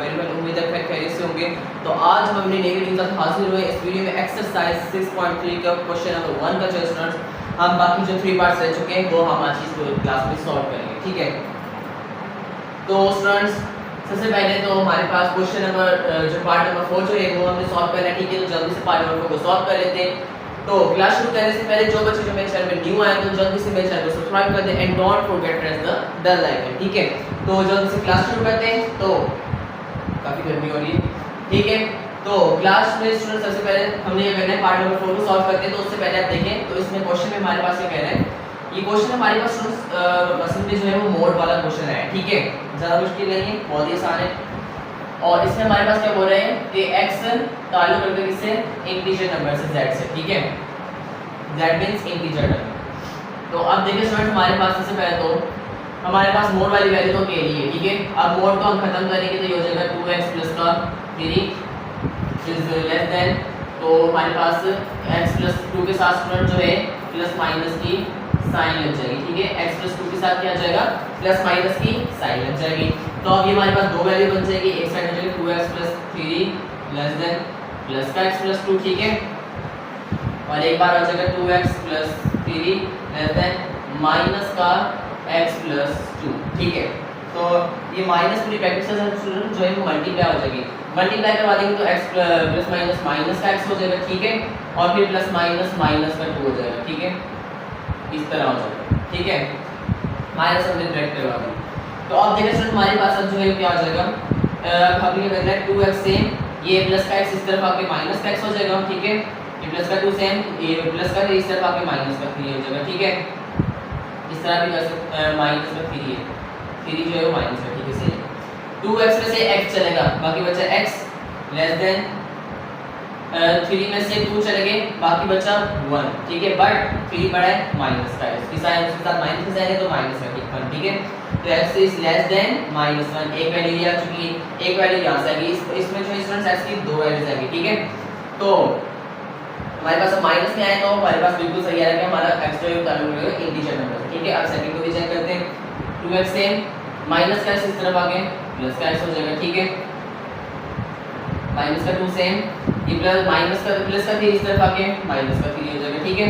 Very well, उम्मीद है खैर खैरियत से होंगे। तो आज हम अपनी नई वीडियो तक हाजिर हुए। इस वीडियो में एक्सरसाइज 6.3 का क्वेश्चन नंबर 1 का जो स्टूडेंट्स हम बाकी जो 3 पार्ट्स रह चुके हैं वो हम आज इस क्लास में सॉल्व करेंगे, ठीक है। तो स्टूडेंट्स सबसे पहले तो हमारे पास क्वेश्चन नंबर जो पार्ट नंबर 4 जो है वो हमने सॉल्व करना है, ठीक है। तो जल्दी से पार्ट नंबर 4 को सॉल्व कर लेते हैं। तो क्लास शुरू करने से पहले जो बच्चे जो मेरे चैनल पे न्यू आए तो जल्दी से मेरे चैनल को सब्सक्राइब कर दें and don't forget press the bell icon, ठीक है। तो जल्दी से क्लास शुरू करते हैं। तो काफी गर्मी हो रही है, ठीक है। तो क्लास में स्टूडेंट सबसे पहले हमने ये करना है पार्ट नंबर 4 को सॉल्व करते हैं। तो उससे पहले आप देखें तो इसमें क्वेश्चन में हमारे पास क्या कह रहा है। ये क्वेश्चन हमारे पास स्टूडेंट्स असल में जो है वो मोड वाला क्वेश्चन है, ठीक है। ज़्यादा मुश्किल नहीं है, बहुत ही आसान है। और इसमें हमारे पास क्या बोल रहे हैं कि x ताल्लुक रखते किससे, इंटीजर नंबर से, z से, ठीक है। z means integer number. तो अब देखिए स्टूडेंट हमारे पास सबसे पहले तो हमारे पास मोड वाली वैल्यू तो के लिए, ठीक है। अब मोड को हम खत्म करेंगे तो ये हो जाएगा 2x प्लस का 3 इज लेस देन, तो हमारे पास x प्लस 2 के साथ स्टूडेंट जो है प्लस माइनस की साइन लग जाएगी, ठीक है। x प्लस 2 के साथ क्या आ जाएगा, प्लस माइनस की साइन लग जाएगी। तो अब ये हमारे पास दो वैल्यू बन जाएगी, एक साइड हो जाएगी 2x plus 3 less than plus का x प्लस 2, ठीक है। और एक बार हो जाएगा 2x plus 3 less than minus का x प्लस 2, ठीक है। तो ये माइनस पूरी ब्रैकेट से स्टूडेंट जो है वो मल्टीप्लाई हो जाएगी। मल्टीप्लाई करवा देंगे तो x प्लस माइनस माइनस का x हो जाएगा, ठीक है। और फिर प्लस माइनस माइनस का 2 हो जाएगा, ठीक है। इस तरह हो जाएगा, ठीक है। माइनस हमने डायरेक्ट करवा दी। तो अब देखिए स्टूडेंट हमारे पास अब जो है क्या हो जाएगा, हमने करना है 2x सेम, ये प्लस का x इस तरफ आके माइनस का x हो जाएगा, ठीक है। ये प्लस का 2 सेम, ये प्लस का 3 इस तरफ आके माइनस का 3 हो जाएगा, ठीक है। इस तरह भी कर सकते हैं, माइनस का 3 है, 3 जो है वो माइनस का, ठीक है। सही 2x में से x चलेगा, बाकी बचा x लेस देन 3 में से 2 चले गए, बाकी बचा 1, ठीक है। बट 3 बड़ा है माइनस का, इसकी साइन उसके साथ माइनस का साइन है तो माइनस का 1, ठीक है। तो x इज लेस देन -1, एक वैल्यू आ चुकी है, एक वैल्यू यहाँ से आएगी। इसमें जो स्टूडेंट्स x की दो वैल्यूज आएगी, ठीक है। तो हमारे पास अब माइनस में आए तो हमारे पास बिल्कुल सही आ रहा है कि हमारा x जो है ताल्लुक रखेगा इंटीजर नंबर से, ठीक है। अब सेकंड को भी चेक करते हैं। 2x सेम, माइनस का इस तरफ आगे प्लस का x हो जाएगा, ठीक है। माइनस का 2 सेम, ये प्लस माइनस का प्लस का 3 इस तरफ आके माइनस का 3 हो जाएगा, ठीक है।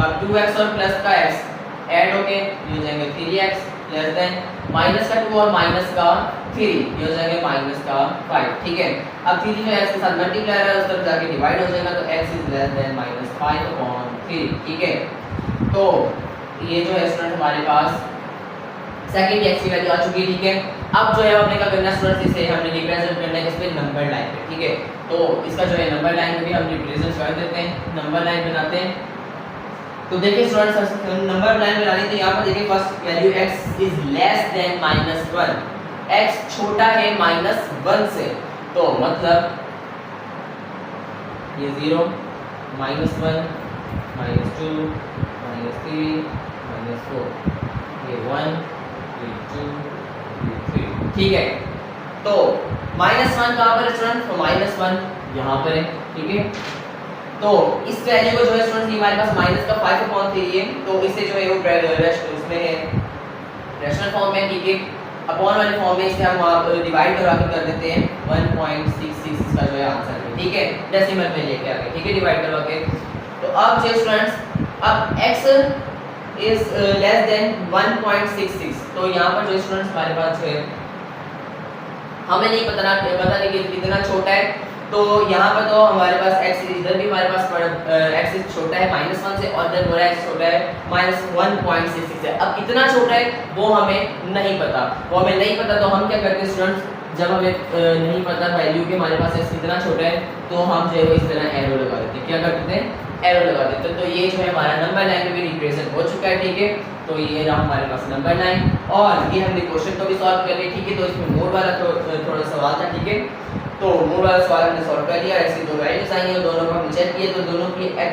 अब 2x और प्लस का x ऐड होके ये हो जाएंगे 3x लेस देन माइनस का 2 और माइनस का 3 ये हो जाएंगे माइनस का 5, ठीक है। अब 3 जो x के साथ मल्टीप्लाई है उस तरफ जाके डिवाइड हो जाएगा, तो x इज लेस देन -5/3, ठीक है। तो ये जो है स्टूडेंट हमारे पास सेकंड x की वैल्यू आ चुकी है, ठीक है। अब जो है हमने क्या करना है स्टूडेंट्स, इसे हमने रिप्रेजेंट करना है इस पे नंबर लाइन पे, ठीक है। तो इसका जो है नंबर लाइन में भी हम रिप्रेजेंट कर देते हैं, नंबर लाइन बनाते हैं। तो देखिए स्टूडेंट्स नंबर लाइन बनानी है तो यहाँ पर देखिए first value x is less than -1, x छोटा है -1 से, तो मतलब ये 0 -1 -2 -3 -4 ये 1 ये 2 ये 3, ठीक है। तो -1 कहाँ पर है स्टूडेंट, तो -1 यहाँ पर है, ठीक है। तो इस वैल्यू को जो है स्टूडेंट हमारे पास माइनस का 5/3 है, तो इसे जो है वो उसमें है रैशनल फॉर्म में, ठीक है। अपॉन वाले फॉर्म में इसे हम डिवाइड करवा के कर देते हैं 1.66 इसका जो है आंसर है, ठीक है। डेसिमल में लेके आके, ठीक है, डिवाइड करवा के। तो अब जो स्टूडेंट्स अब x इज लेस देन 1.66, तो यहाँ पर जो स्टूडेंट्स हमारे पास जो है हमें नहीं पता नहीं कि कितना छोटा है। तो यहाँ पर तो हमारे पास x इधर भी हमारे पास x छोटा है -1 से, और इधर बोला x छोटा है -1.66 है। अब कितना छोटा है वो हमें नहीं पता, वो हमें नहीं पता तो हम क्या करते हैं स्टूडेंट्स, जब हमें नहीं पता वैल्यू के हमारे पास x कितना छोटा है तो हम जो है इस तरह एरो लगा देते हैं। क्या कर देते हैं, एरो लगा देते हैं। तो ये जो है हमारा नंबर लाइन में भी रिप्रेजेंट हो चुका है, ठीक है। तो ये रहा हमारे पास नंबर लाइन, और ये हमने क्वेश्चन को भी सॉल्व कर लिया, ठीक है। तो इसमें मोड वाला थोड़ा सवाल था, ठीक है। तो मोड वाला सवाल हमने सॉल्व कर लिया। ऐसी दो वैल्यूज आई हैं, दोनों को हमने चेक किए तो दोनों की x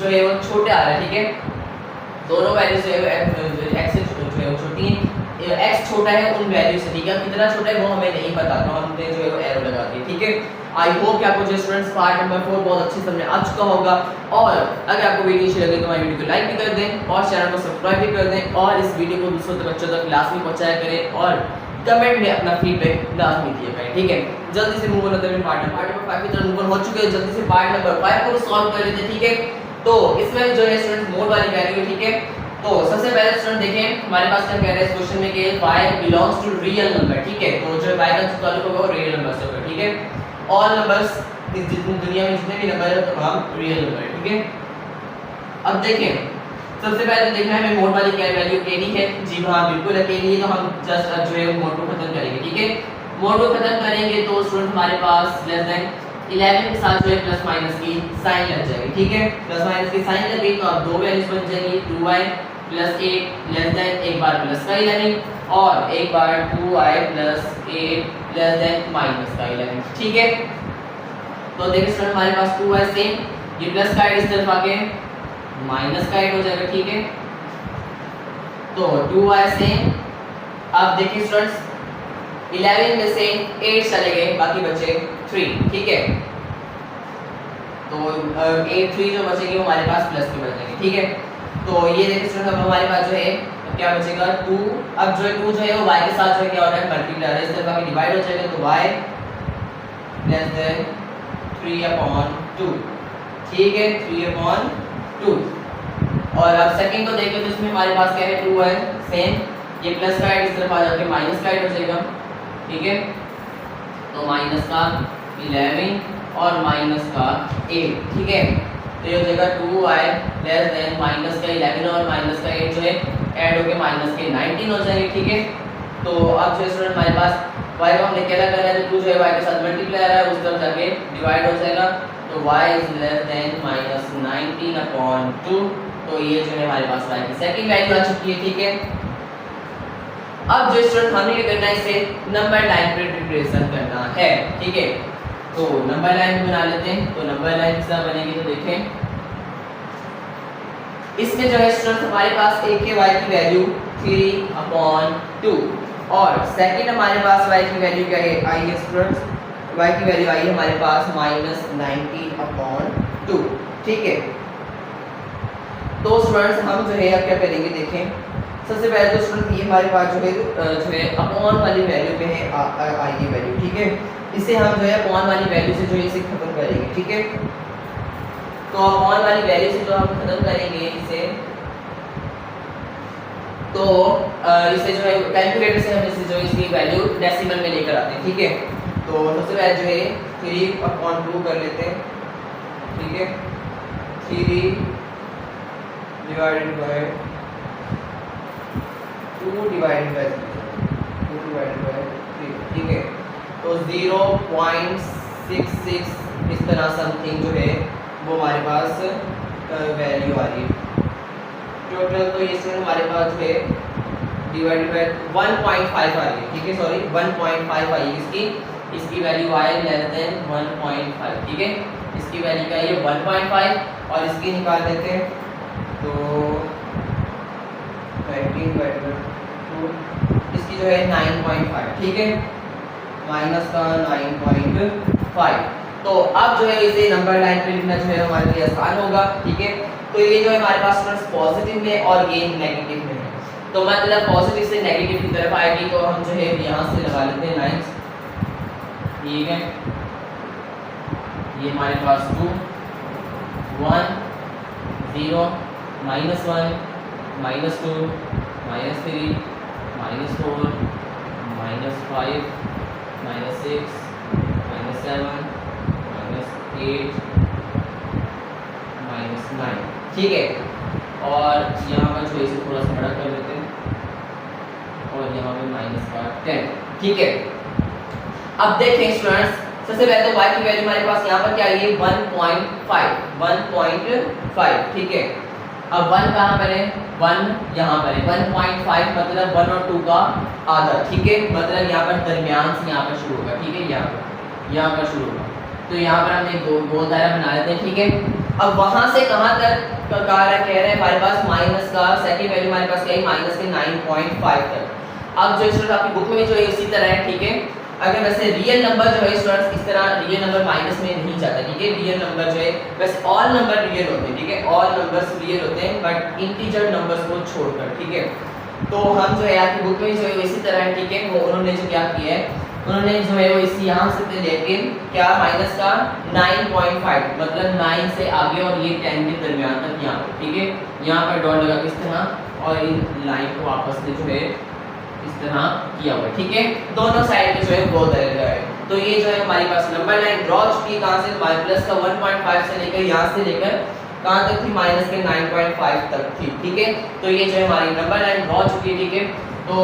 जो है वो छोटे आ रहा है, ठीक है। दोनों वैल्यूज जो है x से जो है वो छोटी हैं, x छोटा है उन वैल्यू से, ठीक है। कितना छोटा है वो हमें नहीं पता, तो हमने जो है वो एरो लगा दी, ठीक है। आई होप कि आपको जो स्टूडेंट्स पार्ट नंबर 4 बहुत अच्छे समझ आ चुका होगा। और अगर आपको वीडियो अच्छी लगे तो हमारी वीडियो को लाइक भी कर दें और चैनल को सब्सक्राइब भी कर दें, और इस वीडियो को दूसरों तक बच्चों तक क्लास में पहुंचाया करें। और कमेंट में अपना फीडबैक लाजमी दिया करें, ठीक है। जल्दी से मूव ऑन होते हैं पार्ट नंबर 5 की तरफ मूव ऑन हो चुके हैं। जल्दी से पार्ट नंबर 5 को सॉल्व कर लेते हैं, ठीक है। तो इसमें जो है स्टूडेंट मोड वाली वैल्यू है, ठीक है। तो सबसे पहले स्टूडेंट देखें हमारे पास क्या कह रहा है इस क्वेश्चन में कि y belongs to real number, ठीक है। तो जो y का ताल्लुक होगा वो रियल नंबर से होगा, ठीक है। ऑल नंबर्स इस जितनी दुनिया में जितने भी नंबर है तो हम रियल नंबर है, ठीक है। अब देखें सबसे पहले तो देखना है हमें मोड वाली क्या वैल्यू अकेली है। जी हाँ बिल्कुल अकेली है, तो हम जस्ट अब जो है मोड को खत्म करेंगे, ठीक है। मोड को खत्म करेंगे तो स्टूडेंट हमारे पास लेस देन 11 के साथ जो है प्लस माइनस की साइन लग जाएगी, ठीक है। प्लस माइनस की साइन लग गई तो अब दो वैल्यूज बन जाएंगी 2y प्लस 8 लेस देन एक बार प्लस का 11 और एक बार 2y plus 8 less than minus का 11, ठीक है। तो देखिए स्टूडेंट हमारे पास 2y सेम, ये प्लस का 8 इस तरफ आके माइनस का 8 हो जाएगा, ठीक है। तो 2y सेम। अब देखिए स्टूडेंट्स 11 में से 8 चले गए, बाकी बचे 3, ठीक है। तो 8 3 जो बचेंगे वो हमारे पास प्लस के बचेंगे, ठीक है। तो ये देखिए स्टूडेंट अब हमारे पास जो है क्या बचेगा 2। अब जो है 2 जो है वो y के साथ जो है क्या हो रहा है मल्टीप्लाई हो रहा है, इस तरफ आके डिवाइड हो जाएगा तो y लेस देन 3/2, ठीक है। 3/2 और अब सेकंड को देखें तो इसमें हमारे पास क्या है 2 है सेम, ये प्लस का 8 इस तरफ आ जाके माइनस का 8 हो जाएगा, ठीक है। तो माइनस का 11 और माइनस का 8, ठीक है। तो ये हो जाएगा 2y लेस देन माइनस का 11 और माइनस का 8 जो है ऐड होके माइनस के 19 हो जाएंगे, ठीक है। तो अब जो स्टूडेंट हमारे पास y को हमने क्या कर रहा है, 2 जो है y के साथ मल्टीप्लाई आ रहा है उस तरफ जाके डिवाइड हो जाएगा तो y is less than minus 19/2। तो ये जो है हमारे पास y की सेकंड वैल्यू आ चुकी है, ठीक है। अब जो स्टूडेंट हमने क्या करना है इसे नंबर लाइन पे रिप्रेजेंट करना है, ठीक है। तो नंबर लाइन बना लेते हैं। तो नंबर लाइन किस तरह बनेगी तो देखें इसमें जो है स्टूडेंट हमारे पास एक के y की वैल्यू 3/2 और सेकंड हमारे पास y की वैल्यू क्या है आई है स्टूडेंट्स, y की वैल्यू आई है हमारे पास -19/2, ठीक है। तो स्टूडेंट्स हम जो है अब क्या करेंगे देखें सबसे पहले तो स्टूडेंट ये हमारे पास जो है अपॉन वाली वैल्यू पे है आई की वैल्यू, ठीक है। इसे हम जो है अपॉन वाली वैल्यू से जो है इसे खत्म करेंगे, ठीक है। तो अपॉन वाली वैल्यू से जो हम खत्म करेंगे इसे तो इसे जो है कैलकुलेटर से हम इसे जो है इसकी वैल्यू डेसिमल में लेकर आते हैं, ठीक है। तो सबसे पहले जो है 3/2 कर लेते हैं, ठीक है। 3 डिवाइडेड बाय 2 डिवाइडेड बाय 3, ठीक है। तो 0.66 इस तरह समथिंग जो है वो हमारे पास वैल्यू आ रही है टोटल। तो इसमें हमारे पास जो है डिवाइडेड बाय 1.5 आ रही है, ठीक है। सॉरी 1.5 आई है इसकी वैल्यू आई लेस देन 1.5, ठीक है। इसकी वैल्यू क्या है 1.5 और इसकी निकाल लेते हैं तो 19/2 इसकी जो है 9.5, ठीक है। माइनस का 9.5। तो अब जो है इसे नंबर लाइन पे लिखना जो है हमारे लिए आसान होगा, ठीक है। तो ये जो है हमारे पास स्टूडेंट्स पॉजिटिव में और ये नेगेटिव में है, तो मतलब पॉजिटिव से नेगेटिव की तरफ आएगी तो हम जो है यहाँ से लगा लेते हैं लाइंस, ठीक है। ये हमारे पास 2 1 0 -1 -2 -3 -4 -5 -6 -7 -8 -9, ठीक है। और यहाँ पर जो है इसे थोड़ा सा बड़ा कर लेते हैं और यहाँ पे -10, ठीक है। अब देखें स्टूडेंट्स सबसे पहले तो y की वैल्यू हमारे पास यहाँ पर क्या आई है 1.5, ठीक है। अब 1 कहाँ पर है 1 यहाँ पर है 1.5 मतलब 1 और 2 का आधा, ठीक है। मतलब यहाँ पर दरमियान से यहाँ पर शुरू होगा, ठीक है। यहाँ पर शुरू होगा तो यहाँ पर हम एक गोल दायरा बना लेते हैं, ठीक है। अब वहाँ से कहाँ तक कह रहे हैं हमारे पास माइनस का सेकंड वैल्यू हमारे पास क्या है माइनस के 9.5 तक। अब जो स्टूडेंट आपकी बुक में जो है इसी तरह है, ठीक है। अगर वैसे रियल नंबर जो है स्टूडेंट्स इस तरह रियल नंबर माइनस में नहीं जाता, ठीक है। रियल नंबर जो है वैसे ऑल नंबर रियल होते हैं, ठीक है। ऑल नंबर्स रियल होते हैं बट इंटीजर नंबर्स को छोड़कर, ठीक है। तो हम जो है आपकी बुक में जो है इसी तरह है, ठीक है। वो उन्होंने जो क्या किया है, उन्होंने जो है वो इसी यहाँ से लेके क्या माइनस का 9.5 मतलब 9 से आगे और ये 10 के दरमियान तक यहाँ पे, ठीक है। यहाँ पर डॉट लगा किस तरह और इन लाइन को आपस में जो है इस तरह किया हुआ है, ठीक है। दोनों साइड पे जो है वो दर्ज है। तो ये जो है हमारी पास नंबर लाइन ड्रॉ की कहाँ से प्लस का 1.5 से लेकर यहाँ से लेकर कहाँ तक थी माइनस के 9.5 तक थी, ठीक है। तो ये जो है हमारी नंबर लाइन ड्रॉ चुकी है, ठीक है। तो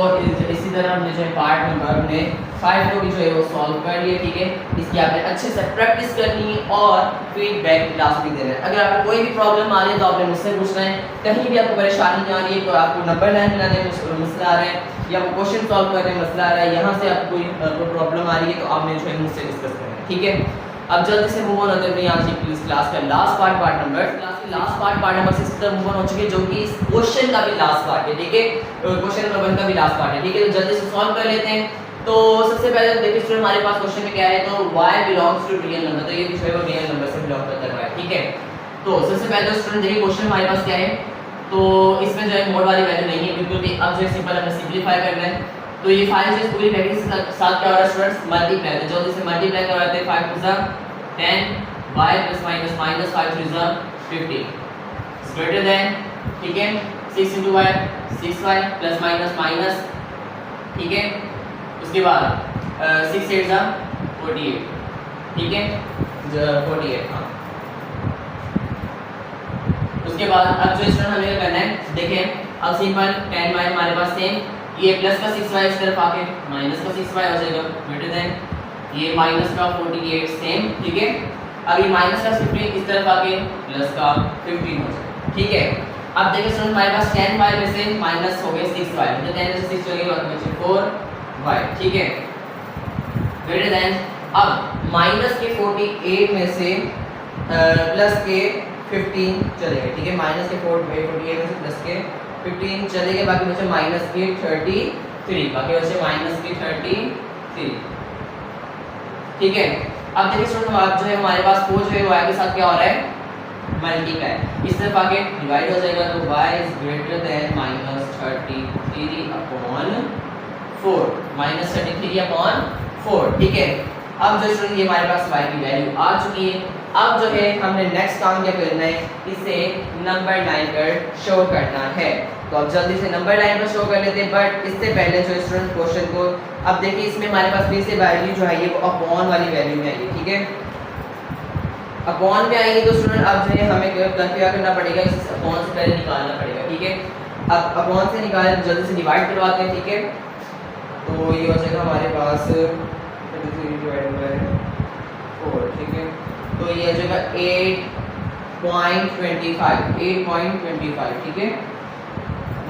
इसी तरह हमने जो है पार्ट नंबर ने 5 को भी जो है वो सॉल्व कर लिया, ठीक है। इसकी आपने अच्छे से प्रैक्टिस करनी है और फीडबैक क्लास में देना है। अगर आपको कोई भी प्रॉब्लम आ रही है तो आपने मुझसे पूछना है। कहीं भी आपको परेशानी नहीं आ रही है, कोई आपको नंबर लाइन बनाने में मसला आ रहा है या वो क्वेश्चन सॉल्व करने में मसला आ रहा है, यहाँ से आपको कोई प्रॉब्लम आ रही है तो आपने जो है मुझसे डिस्कस करना है, ठीक है। अब जल्दी से मूव ऑन होते हैं आज की इस क्लास का लास्ट पार्ट नंबर 6 की तरफ मूव ऑन हो चुके हैं, जो कि इस क्वेश्चन का भी लास्ट पार्ट है, ठीक है। क्वेश्चन नंबर 1 का भी लास्ट पार्ट है, ठीक है। तो जल्दी से सॉल्व कर लेते हैं। तो सबसे पहले देखिए स्टूडेंट हमारे पास क्वेश्चन में क्या है, तो y belongs to real number, तो ये जो है वो रियल नंबर से बिलोंग करता है, ठीक है। तो सबसे पहले स्टूडेंट देखिए क्वेश्चन हमारे पास क्या है, तो इसमें जो है मोड वाली वैल्यू नहीं है बिल्कुल भी। अब जो है सिंपल हमें सिंपलीफाई करना है। तो ये 5 से पूरी ब्रैकेट के साथ क्या हो रहा है स्टूडेंट्स, मल्टीप्लाई। तो जल्दी से मल्टीप्लाई करवाते हैं। 5 to 10 y plus minus minus 5 to 50 is greater than, ठीक है। 6 into y 6y plus minus minus, ठीक है। उसके बाद 6 8 48, ठीक है। 48 हाँ। उसके बाद अब जो स्टूडेंट हमें क्या करना है, देखें अब सिंपल 10y हमारे पास सेम, ये प्लस का 6y इस तरफ आके माइनस का 6y हो जाएगा ग्रेटर देन ये माइनस का 48 सेम, ठीक है। अब ये माइनस का 15 इस तरफ आके प्लस का 15 हो जाएगा, ठीक है। अब देखिए स्टूडेंट हमारे पास 10y में से माइनस हो गए 6y, तो 10 में से 6 चले गए बाकी बचे 4y, ठीक है। ग्रेटर देन अब माइनस के 48 में से प्लस के 15 चले गए, ठीक है। माइनस के 48 में से प्लस के 15 चले गए, बाकी बचे माइनस के 33, बाकी बचे माइनस के 33, ठीक है। अब देखिए स्टूडेंट अब जो है हमारे पास 4 जो है y के साथ क्या हो रहा है मल्टीप्लाई, इस तरफ आके डिवाइड हो जाएगा, तो y is greater then minus 33 upon 4, minus 33 upon 4, ठीक है। अब जो स्टूडेंट ये हमारे पास y की वैल्यू आ चुकी है। अब जो है हमने नेक्स्ट काम क्या करना है, इसे नंबर लाइन पर शो करना है। तो अब जल्दी से नंबर लाइन पर शो कर लेते हैं, बट इससे पहले जो स्टूडेंट क्वेश्चन को अब देखिए इसमें हमारे पास फिर से वैल्यू जो है ये वो अपॉन वाली वैल्यू में आई है, ठीक है। अपॉन में आएगी तो स्टूडेंट अब जो है हमें क्या करना पड़ेगा, इस अपॉन से पहले निकालना पड़ेगा, ठीक है। अब अपॉन से निकाले तो जल्दी से डिवाइड करवाते हैं, ठीक है। तो ये हो जाएगा हमारे पास 33 डिवाइडेड बाय 4, ठीक है। तो ये हो जाएगा 8.25, ठीक है।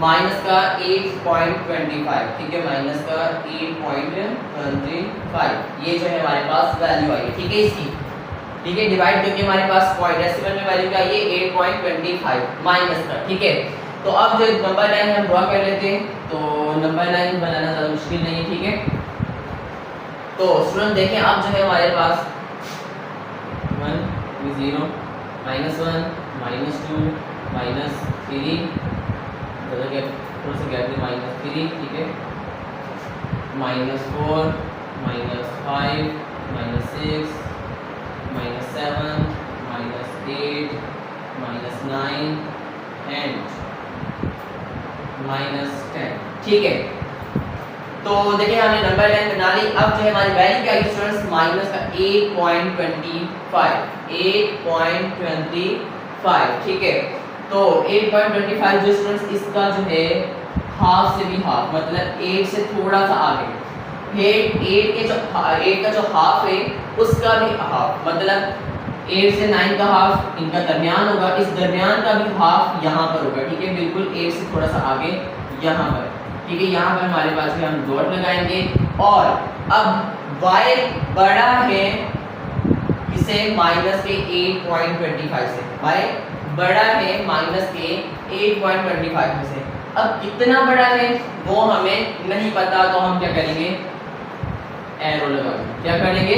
माइनस का 8.25, ठीक है। माइनस का 8.25, ये जो है हमारे पास वैल्यू आई है, ठीक है इसकी, ठीक है। डिवाइड क्योंकि हमारे पास पॉइंट डेसिमल में वैल्यू क्या है 8.25 माइनस का, ठीक है। तो अब जो नंबर लाइन हम ड्रॉ कर लेते हैं, तो नंबर लाइन बनाना ज़्यादा मुश्किल नहीं है, ठीक है। तो स्टूडेंट देखें अब जो है हमारे पास 1 0 -1 -2 -3 थोड़ा सा गैप में -3, ठीक है। -4 -5 -6 -7 -8 -9 एंड -10, ठीक है। तो देखिए हमने नंबर लाइन बना ली। अब जो है हमारी वैल्यू क्या है स्टूडेंट्स, माइनस का 8.25, ठीक है। तो 8.25 जो स्टूडेंट्स इसका जो है हाफ से भी हाफ मतलब 8 से थोड़ा सा आगे, 8 का जो हाफ है उसका भी हाफ मतलब 8 से 9 का हाफ इनका दरमियान होगा, इस दरमियान का भी हाफ यहाँ पर होगा, ठीक है। बिल्कुल 8 से थोड़ा सा आगे यहाँ पर, ठीक है। यहाँ पर हमारे पास भी हम डॉट लगाएंगे और अब y बड़ा है इसे माइनस के 8.25 से, y बड़ा है माइनस के 8.25 में से। अब कितना बड़ा है वो हमें नहीं पता, तो हम क्या करेंगे एरो लगाएंगे, क्या करेंगे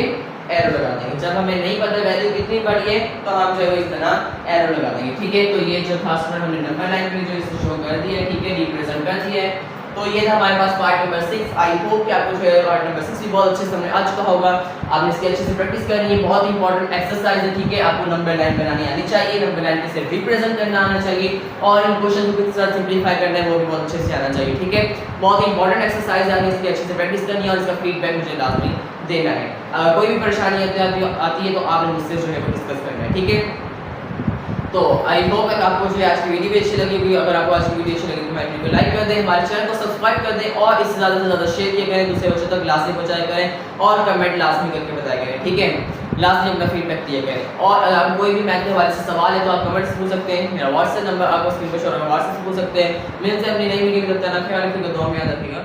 एरो लगा देंगे। जब हमें नहीं पता वैल्यू कितनी बड़ी है तो हम जो है इस तरह एरो लगा देंगे, ठीक है। तो ये जो था स्टूडेंट हमने नंबर लाइन पे जो इसको शो कर दिया है, ठीक है, रिप्रेजेंट कर दिया है। तो ये था हमारे पास पार्ट नंबर 6। आई होप कि आपको जो है पार्ट नंबर 6 भी बहुत अच्छे से समझ आ चुका होगा। आपने इसकी अच्छे से प्रैक्टिस करनी है, बहुत इंपॉर्टेंट एक्सरसाइज है, ठीक है। आपको नंबर लाइन बनानी आनी चाहिए, नंबर लाइन के सिर्फ रिप्रेजेंट करना आना चाहिए और इन क्वेश्चन को किस तरह सिंपलीफाई करना है वो भी बहुत अच्छे से आना चाहिए, ठीक है। बहुत इंपॉर्टेंट एक्सरसाइज है, आपने इसकी अच्छे से प्रैक्टिस करनी है और इसका फीडबैक मुझे लाजमी देना है। अगर कोई भी परेशानी आती है तो आपने मुझसे जो है वो डिस्कस करना है, ठीक है। तो आई होप आपको जो है आज की वीडियो भी अच्छी लगी होगी। अगर आपको आज की वीडियो अच्छी लगी तो हमारे वीडियो को लाइक कर दें, हमारे चैनल को सब्सक्राइब कर दें और इसे ज़्यादा से ज़्यादा शेयर किया करें, दूसरे बच्चों तक लाजमी पहुंचाया करें और कमेंट लाजमी करके बताया करें, ठीक है। लाजमी अपना फीडबैक दिया करें और अगर आपको कोई भी मैथ के हवाले से सवाल है तो आप कमेंट्स पूछ सकते हैं। मेरा व्हाट्सएप नंबर आपको स्क्रीन पर शो हो रहा है, व्हाट्सएप पूछ सकते हैं। मिलते हैं अपनी नई वीडियो में, तब तक ख्याल रखिएगा, दुआ में याद रखिएगा।